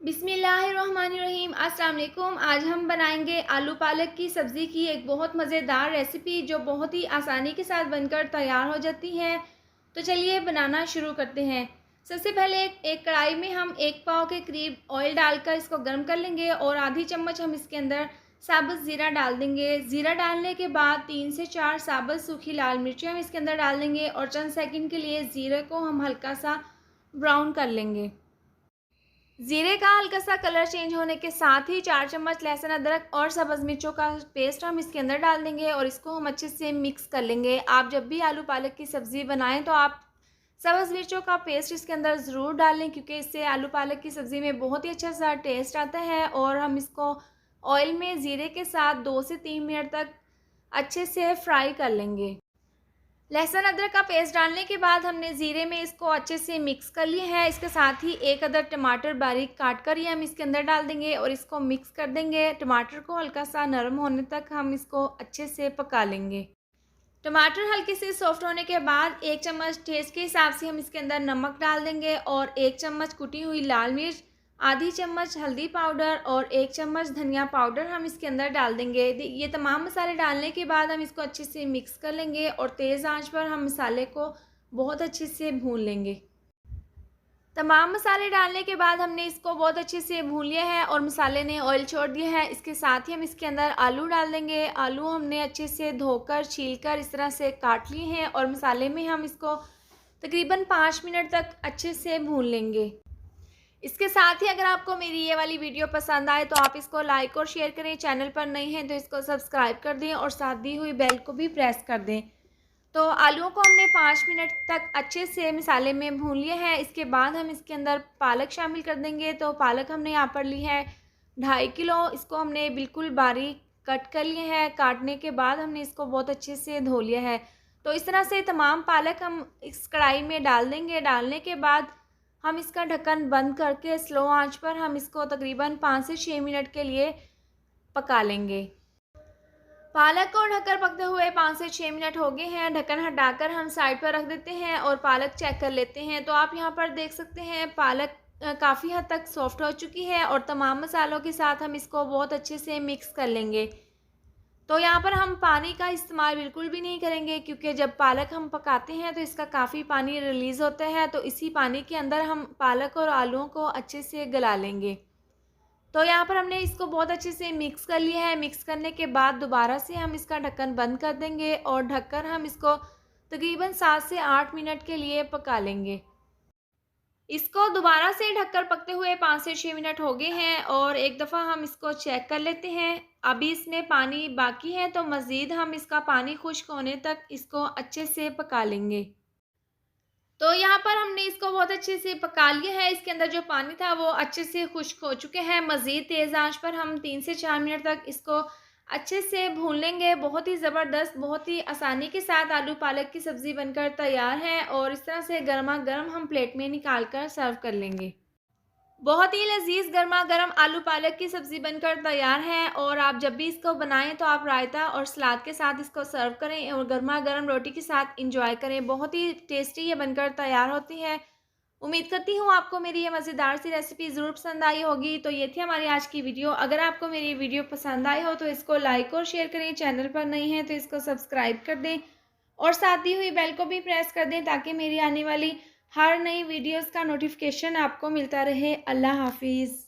बिस्मिल्लाहिर्रहमानिर्रहीम। अस्सलाम वालेकुम। आज हम बनाएंगे आलू पालक की सब्ज़ी की एक बहुत मज़ेदार रेसिपी जो बहुत ही आसानी के साथ बनकर तैयार हो जाती है। तो चलिए बनाना शुरू करते हैं। सबसे पहले एक कढ़ाई में हम 1 पाव के करीब ऑयल डालकर इसको गर्म कर लेंगे और आधी चम्मच हम इसके अंदर साबुत ज़ीरा डाल देंगे। ज़ीरा डालने के बाद 3 से 4 साबुत सूखी लाल मिर्चें हम इसके अंदर डाल देंगे और चंद सेकंड के लिए ज़ीरे को हम हल्का सा ब्राउन कर लेंगे। ज़ीरे का हल्का सा कलर चेंज होने के साथ ही 4 चम्मच लहसुन अदरक और सब्ज़ मिर्चों का पेस्ट हम इसके अंदर डाल देंगे और इसको हम अच्छे से मिक्स कर लेंगे। आप जब भी आलू पालक की सब्ज़ी बनाएं तो आप सब्ज़ मिर्चों का पेस्ट इसके अंदर ज़रूर डालें, क्योंकि इससे आलू पालक की सब्ज़ी में बहुत ही अच्छा सा टेस्ट आता है। और हम इसको ऑयल में ज़ीरे के साथ 2 से 3 मिनट तक अच्छे से फ्राई कर लेंगे। लहसुन अदरक का पेस्ट डालने के बाद हमने ज़ीरे में इसको अच्छे से मिक्स कर लिया है। इसके साथ ही 1 अदद टमाटर बारीक काट कर ये हम इसके अंदर डाल देंगे और इसको मिक्स कर देंगे। टमाटर को हल्का सा नरम होने तक हम इसको अच्छे से पका लेंगे। टमाटर हल्के से सॉफ्ट होने के बाद 1 चम्मच टेस्ट के हिसाब से हम इसके अंदर नमक डाल देंगे और 1 चम्मच कुटी हुई लाल मिर्च, आधी चम्मच हल्दी पाउडर और 1 चम्मच धनिया पाउडर हम इसके अंदर डाल देंगे। ये तमाम मसाले डालने के बाद हम इसको अच्छे से मिक्स कर लेंगे और तेज़ आंच पर हम मसाले को बहुत अच्छे से भून लेंगे। तमाम मसाले डालने के बाद हमने इसको बहुत अच्छे से भून लिया है और मसाले ने ऑयल छोड़ दिया है। इसके साथ ही हम इसके अंदर आलू डाल देंगे। आलू हमने अच्छे से धोकर छीलकर इस तरह से काट लिए हैं और मसाले में हम इसको तकरीबन 5 मिनट तक अच्छे से भून लेंगे। इसके साथ ही अगर आपको मेरी ये वाली वीडियो पसंद आए तो आप इसको लाइक और शेयर करें। चैनल पर नए हैं तो इसको सब्सक्राइब कर दें और साथ दी हुई बेल को भी प्रेस कर दें। तो आलूओं को हमने 5 मिनट तक अच्छे से मसाले में भून लिया है। इसके बाद हम इसके अंदर पालक शामिल कर देंगे। तो पालक हमने यहाँ पर ली है 2.5 किलो। इसको हमने बिल्कुल बारीक कट कर लिया है। काटने के बाद हमने इसको बहुत अच्छे से धो लिया है। तो इस तरह से तमाम पालक हम इस कढ़ाई में डाल देंगे। डालने के बाद हम इसका ढक्कन बंद करके स्लो आंच पर हम इसको तकरीबन 5 से 6 मिनट के लिए पका लेंगे। पालक को ढककर पकते हुए 5 से 6 मिनट हो गए हैं। ढक्कन हटाकर हम साइड पर रख देते हैं और पालक चेक कर लेते हैं। तो आप यहाँ पर देख सकते हैं पालक काफ़ी हद तक सॉफ्ट हो चुकी है और तमाम मसालों के साथ हम इसको बहुत अच्छे से मिक्स कर लेंगे। तो यहाँ पर हम पानी का इस्तेमाल बिल्कुल भी नहीं करेंगे, क्योंकि जब पालक हम पकाते हैं तो इसका काफ़ी पानी रिलीज़ होता है। तो इसी पानी के अंदर हम पालक और आलूओं को अच्छे से गला लेंगे। तो यहाँ पर हमने इसको बहुत अच्छे से मिक्स कर लिया है। मिक्स करने के बाद दोबारा से हम इसका ढक्कन बंद कर देंगे और ढककर हम इसको तकरीबन 7 से 8 मिनट के लिए पका लेंगे। इसको दोबारा से ढककर पकते हुए 5 से 6 मिनट हो गए हैं और एक दफ़ा हम इसको चेक कर लेते हैं। अभी इसमें पानी बाकी है तो मज़ीद हम इसका पानी खुश्क होने तक इसको अच्छे से पका लेंगे। तो यहाँ पर हमने इसको बहुत अच्छे से पका लिया है। इसके अंदर जो पानी था वो अच्छे से खुश्क हो चुके हैं। मज़ीद तेज़ आंच पर हम 3 से 4 मिनट तक इसको अच्छे से भून लेंगे। बहुत ही ज़बरदस्त, बहुत ही आसानी के साथ आलू पालक की सब्ज़ी बनकर तैयार है और इस तरह से गर्मा गर्म हम प्लेट में निकाल कर सर्व कर लेंगे। बहुत ही लज़ीज़ गर्मा गर्म आलू पालक की सब्ज़ी बनकर तैयार है और आप जब भी इसको बनाएं तो आप रायता और सलाद के साथ इसको सर्व करें और गर्मा गर्म रोटी के साथ इंजॉय करें। बहुत ही टेस्टी ये बनकर तैयार होती है। उम्मीद करती हूँ आपको मेरी ये मज़ेदार सी रेसिपी ज़रूर पसंद आई होगी। तो ये थी हमारी आज की वीडियो। अगर आपको मेरी वीडियो पसंद आई हो तो इसको लाइक और शेयर करें। चैनल पर नई हैं तो इसको सब्सक्राइब कर दें और साथ दी हुई बेल को भी प्रेस कर दें ताकि मेरी आने वाली हर नई वीडियोस का नोटिफिकेशन आपको मिलता रहे। अल्लाह हाफिज़।